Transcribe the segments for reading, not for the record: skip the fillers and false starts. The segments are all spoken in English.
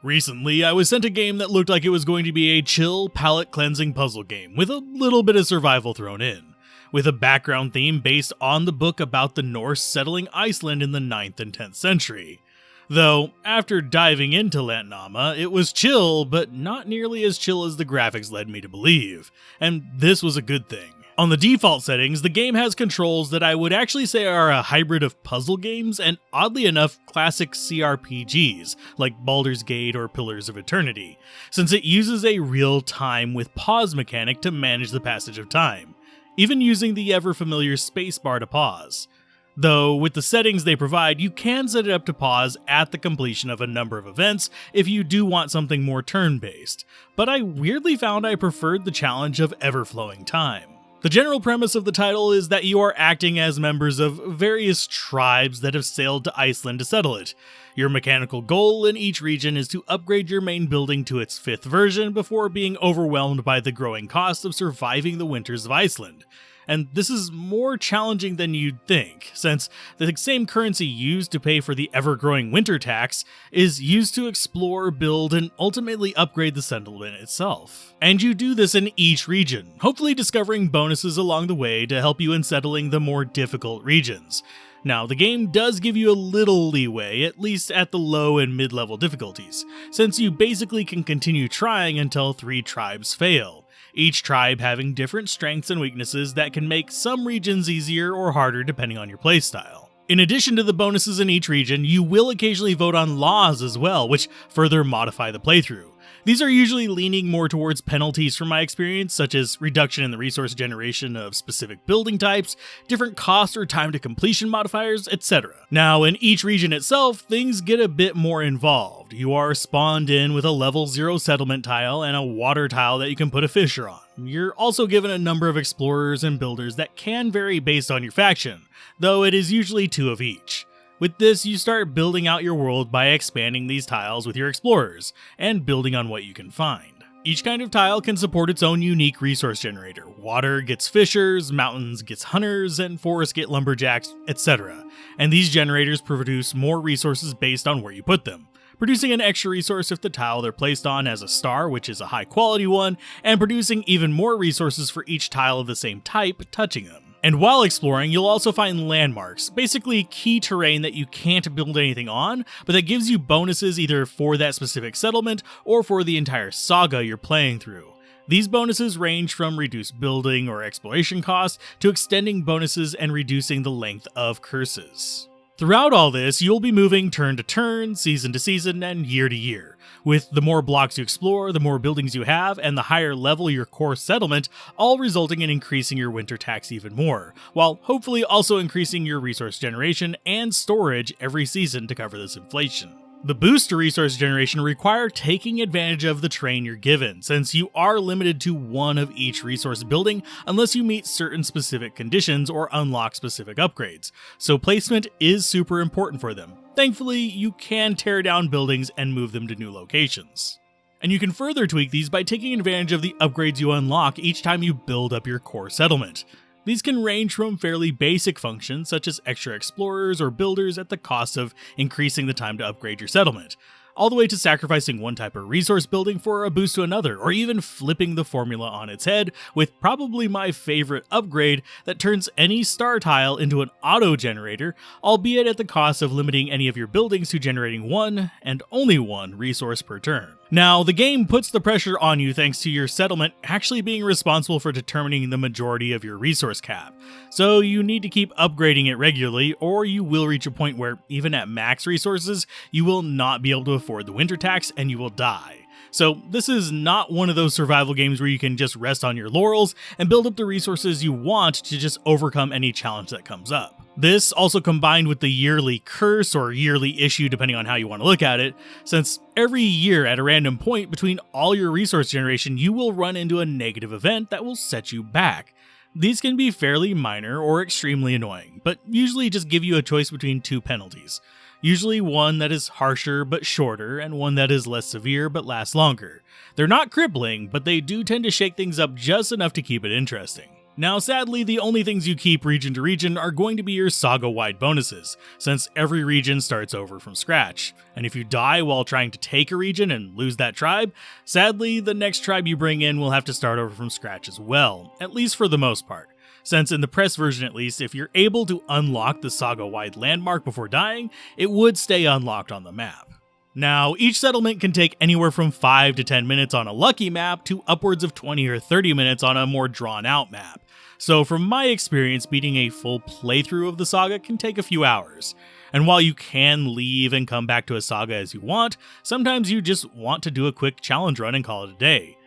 Recently, I was sent a game that looked like it was going to be a chill, palate-cleansing puzzle game with a little bit of survival thrown in, with a background theme based on the book about the Norse settling Iceland in the 9th and 10th century. Though, after diving into Landnáma, it was chill, but not nearly as chill as the graphics led me to believe, and this was a good thing. On the default settings, the game has controls that I would actually say are a hybrid of puzzle games and, oddly enough, classic CRPGs, like Baldur's Gate or Pillars of Eternity, since it uses a real-time with pause mechanic to manage the passage of time, even using the ever-familiar spacebar to pause. Though, with the settings they provide, you can set it up to pause at the completion of a number of events if you do want something more turn-based, but I weirdly found I preferred the challenge of ever-flowing time. The general premise of the title is that you are acting as members of various tribes that have sailed to Iceland to settle it. Your mechanical goal in each region is to upgrade your main building to its 5th version before being overwhelmed by the growing cost of surviving the winters of Iceland. And this is more challenging than you'd think, since the same currency used to pay for the ever-growing winter tax is used to explore, build, and ultimately upgrade the settlement itself. And you do this in each region, hopefully discovering bonuses along the way to help you in settling the more difficult regions. Now, the game does give you a little leeway, at least at the low and mid-level difficulties, since you basically can continue trying until 3 tribes fail, each tribe having different strengths and weaknesses that can make some regions easier or harder depending on your playstyle. In addition to the bonuses in each region, you will occasionally vote on laws as well, which further modify the playthrough. These are usually leaning more towards penalties from my experience, such as reduction in the resource generation of specific building types, different cost or time to completion modifiers, etc. Now, in each region itself, things get a bit more involved. You are spawned in with a level 0 settlement tile and a water tile that you can put a fisher on. You're also given a number of explorers and builders that can vary based on your faction, though it is usually 2 of each. With this, you start building out your world by expanding these tiles with your explorers, and building on what you can find. Each kind of tile can support its own unique resource generator. Water gets fishers, mountains gets hunters, and forests get lumberjacks, etc. And these generators produce more resources based on where you put them, producing an extra resource if the tile they're placed on has a star, which is a high quality one, and producing even more resources for each tile of the same type touching them. And while exploring, you'll also find landmarks, basically key terrain that you can't build anything on, but that gives you bonuses either for that specific settlement or for the entire saga you're playing through. These bonuses range from reduced building or exploration costs to extending bonuses and reducing the length of curses. Throughout all this, you'll be moving turn to turn, season to season, and year to year. With the more blocks you explore, the more buildings you have, and the higher level your core settlement, all resulting in increasing your winter tax even more, while hopefully also increasing your resource generation and storage every season to cover this inflation. The boost to resource generation require taking advantage of the terrain you're given, since you are limited to 1 of each resource building unless you meet certain specific conditions or unlock specific upgrades, so placement is super important for them. Thankfully, you can tear down buildings and move them to new locations. And you can further tweak these by taking advantage of the upgrades you unlock each time you build up your core settlement. These can range from fairly basic functions such as extra explorers or builders at the cost of increasing the time to upgrade your settlement, all the way to sacrificing one type of resource building for a boost to another, or even flipping the formula on its head with probably my favorite upgrade that turns any star tile into an auto-generator, albeit at the cost of limiting any of your buildings to generating 1 and only 1 resource per turn. Now, the game puts the pressure on you thanks to your settlement actually being responsible for determining the majority of your resource cap, so you need to keep upgrading it regularly or you will reach a point where, even at max resources, you will not be able to afford the winter tax and you will die. So this is not one of those survival games where you can just rest on your laurels and build up the resources you want to just overcome any challenge that comes up. This also combined with the yearly curse or yearly issue depending on how you want to look at it, since every year at a random point between all your resource generation you will run into a negative event that will set you back. These can be fairly minor or extremely annoying, but usually just give you a choice between 2 penalties. Usually one that is harsher but shorter, and one that is less severe but lasts longer. They're not crippling, but they do tend to shake things up just enough to keep it interesting. Now sadly, the only things you keep region to region are going to be your saga-wide bonuses, since every region starts over from scratch. And if you die while trying to take a region and lose that tribe, sadly, the next tribe you bring in will have to start over from scratch as well, at least for the most part. Since in the press version at least, if you're able to unlock the saga-wide landmark before dying, it would stay unlocked on the map. Now, each settlement can take anywhere from 5 to 10 minutes on a lucky map to upwards of 20 or 30 minutes on a more drawn-out map. So from my experience, beating a full playthrough of the saga can take a few hours. And while you can leave and come back to a saga as you want, sometimes you just want to do a quick challenge run and call it a day.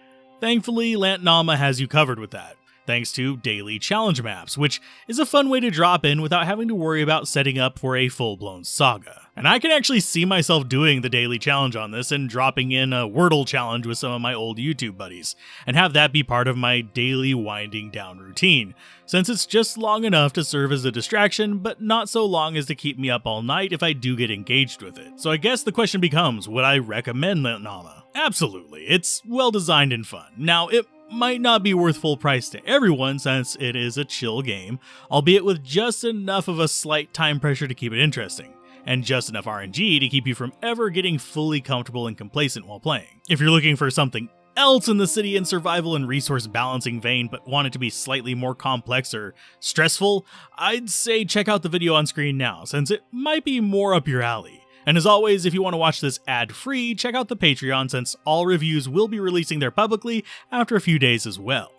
Thankfully, Landnáma has you covered with that, thanks to daily challenge maps, which is a fun way to drop in without having to worry about setting up for a full-blown saga. And I can actually see myself doing the daily challenge on this and dropping in a Wordle challenge with some of my old YouTube buddies, and have that be part of my daily winding down routine, since it's just long enough to serve as a distraction, but not so long as to keep me up all night if I do get engaged with it. So I guess the question becomes, would I recommend Landnáma? Absolutely, it's well designed and fun. Now, it might not be worth full price to everyone since it is a chill game, albeit with just enough of a slight time pressure to keep it interesting, and just enough RNG to keep you from ever getting fully comfortable and complacent while playing. If you're looking for something else in the city and survival and resource balancing vein but want it to be slightly more complex or stressful, I'd say check out the video on screen now, since it might be more up your alley. And as always, if you want to watch this ad-free, check out the Patreon since all reviews will be releasing there publicly after a few days as well.